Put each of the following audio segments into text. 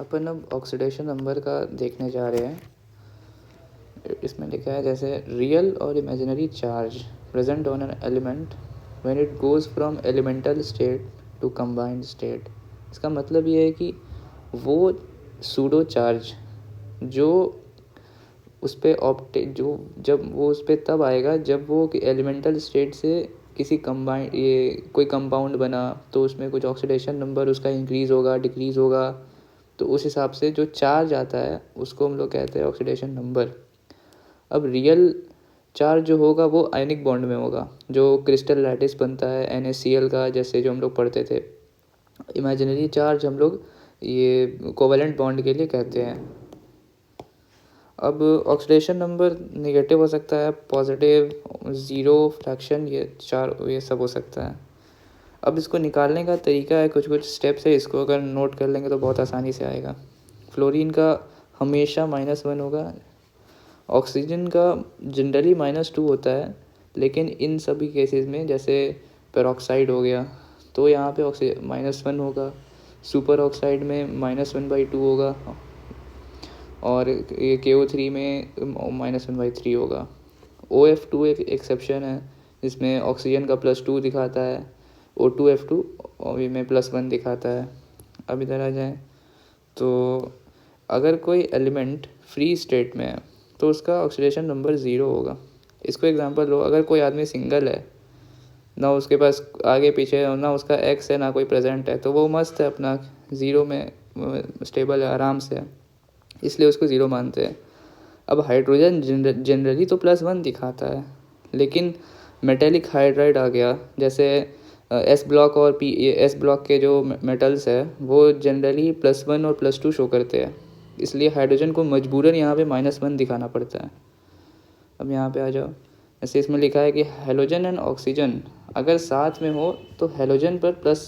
अपन अब oxidation number का देखने जा रहे हैं। इसमें लिखा है जैसे रियल और imaginary charge present on an element when it goes from elemental state to combined state. इसका मतलब ये है कि वो सूडो चार्ज जो उस पर जो जब वो उस पर तब आएगा जब वो एलिमेंटल स्टेट से किसी कंबाइंड ये कोई कंपाउंड बना तो उसमें कुछ ऑक्सीडेशन नंबर उसका इंक्रीज़ होगा डिक्रीज़ होगा, तो उस हिसाब से जो चार्ज आता है उसको हम लोग कहते हैं ऑक्सीडेशन नंबर। अब रियल चार्ज जो होगा वो आयनिक बॉन्ड में होगा, जो क्रिस्टल लैटिस बनता है NaCl का, जैसे जो हम लोग पढ़ते थे। इमेजिनरी चार्ज हम लोग ये कोवेलेंट बॉन्ड के लिए कहते हैं। अब ऑक्सीडेशन नंबर नेगेटिव हो सकता है, पॉजिटिव, ज़ीरो, फ्रैक्शन, ये सब हो सकता है। अब इसको निकालने का तरीका है, कुछ कुछ स्टेप्स है, इसको अगर नोट कर लेंगे तो बहुत आसानी से आएगा। फ्लोरीन का हमेशा -1 होगा। ऑक्सीजन का जनरली -2 होता है, लेकिन इन सभी केसेस में जैसे पेरोक्साइड हो गया तो यहाँ पे -1 होगा। सुपर ऑक्साइड में -1/2 होगा और ये KO3 में -1/3 होगा। OF2 एक एक्सेप्शन है जिसमें ऑक्सीजन का +2 दिखाता है, O2F2 और में +1 दिखाता है। अब इधर आ जाए तो अगर कोई एलिमेंट फ्री स्टेट में है तो उसका ऑक्सीडेशन नंबर 0 होगा। इसको एग्जांपल लो, अगर कोई आदमी सिंगल है, ना उसके पास आगे पीछे ना उसका एक्स है ना कोई प्रेजेंट है, तो वो मस्त है, अपना 0 में स्टेबल है, आराम से है, इसलिए उसको 0 मानते हैं। अब हाइड्रोजन जनरली तो +1 दिखाता है, लेकिन मेटेलिक हाइड्राइड आ गया, जैसे S ब्लॉक और S ब्लॉक के जो मेटल्स है वो जनरली +1 और +2 शो करते हैं, इसलिए हाइड्रोजन को मजबूरन यहाँ पे -1 दिखाना पड़ता है। अब यहाँ पे आ जाओ, ऐसे इसमें लिखा है कि हेलोजन एंड ऑक्सीजन अगर साथ में हो तो हेलोजन पर प्लस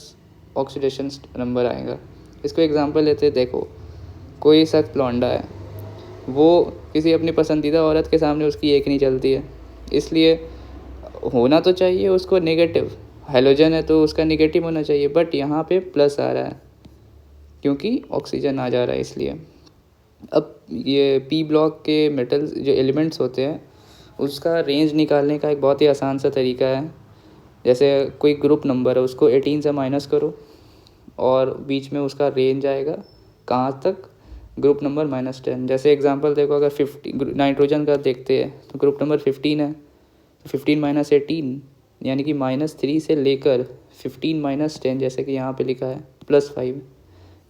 ऑक्सीडेशन नंबर आएगा। इसको एग्जांपल लेते हैं, देखो कोई सख्त लौंडा है, वो किसी अपनी पसंदीदा औरत के सामने उसकी एक नहीं चलती है, इसलिए होना तो चाहिए उसको नेगेटिव, हेलोजन है तो उसका नेगेटिव होना चाहिए, बट यहाँ पे प्लस आ रहा है क्योंकि ऑक्सीजन आ जा रहा है इसलिए। अब ये P ब्लॉक के मेटल्स जो एलिमेंट्स होते हैं उसका रेंज निकालने का एक बहुत ही आसान सा तरीका है। जैसे कोई ग्रुप नंबर है, उसको 18 से माइनस करो और बीच में उसका रेंज आएगा कहाँ तक, ग्रुप नंबर -10। जैसे एग्जांपल देखो, अगर 50 नाइट्रोजन का देखते हैं तो ग्रुप नंबर 15 है, 15 - 18 यानी कि -3 से लेकर 15 - 10, जैसे कि यहाँ पे लिखा है +5,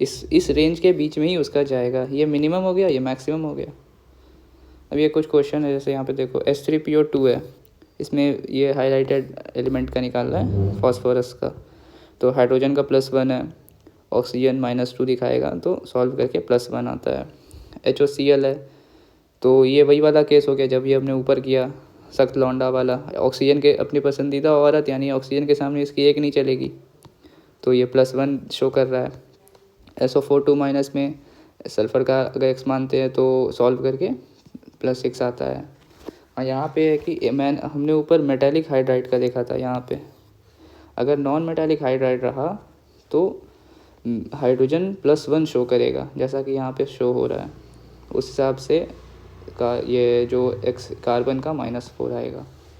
इस रेंज के बीच में ही उसका जाएगा। ये मिनिमम हो गया, ये मैक्सिमम हो गया। अब ये कुछ क्वेश्चन है, जैसे यहाँ पे देखो H3PO2 है, इसमें ये हाईलाइटेड एलिमेंट का निकाल रहा है फॉस्फोरस का, तो हाइड्रोजन का +1 है, ऑक्सीजन -2 दिखाएगा, तो सॉल्व करके +1 आता है। HOCl है, तो ये वही वाला केस हो गया जब ये हमने ऊपर किया, सख्त लौंडा वाला, ऑक्सीजन के अपनी पसंदीदा औरत यानी ऑक्सीजन के सामने इसकी एक नहीं चलेगी, तो ये +1 शो कर रहा है। SO4 2- में सल्फ़र का अगर X मानते हैं तो सॉल्व करके +6 आता है। हाँ, यहाँ पे है कि हमने ऊपर मेटेलिक हाइड्राइड का देखा था, यहाँ पे अगर नॉन मेटेलिक हाइड्राइड रहा तो हाइड्रोजन +1 शो करेगा, जैसा कि यहाँ पे शो हो रहा है, उस हिसाब से का ये जो X कार्बन का -4 आएगा।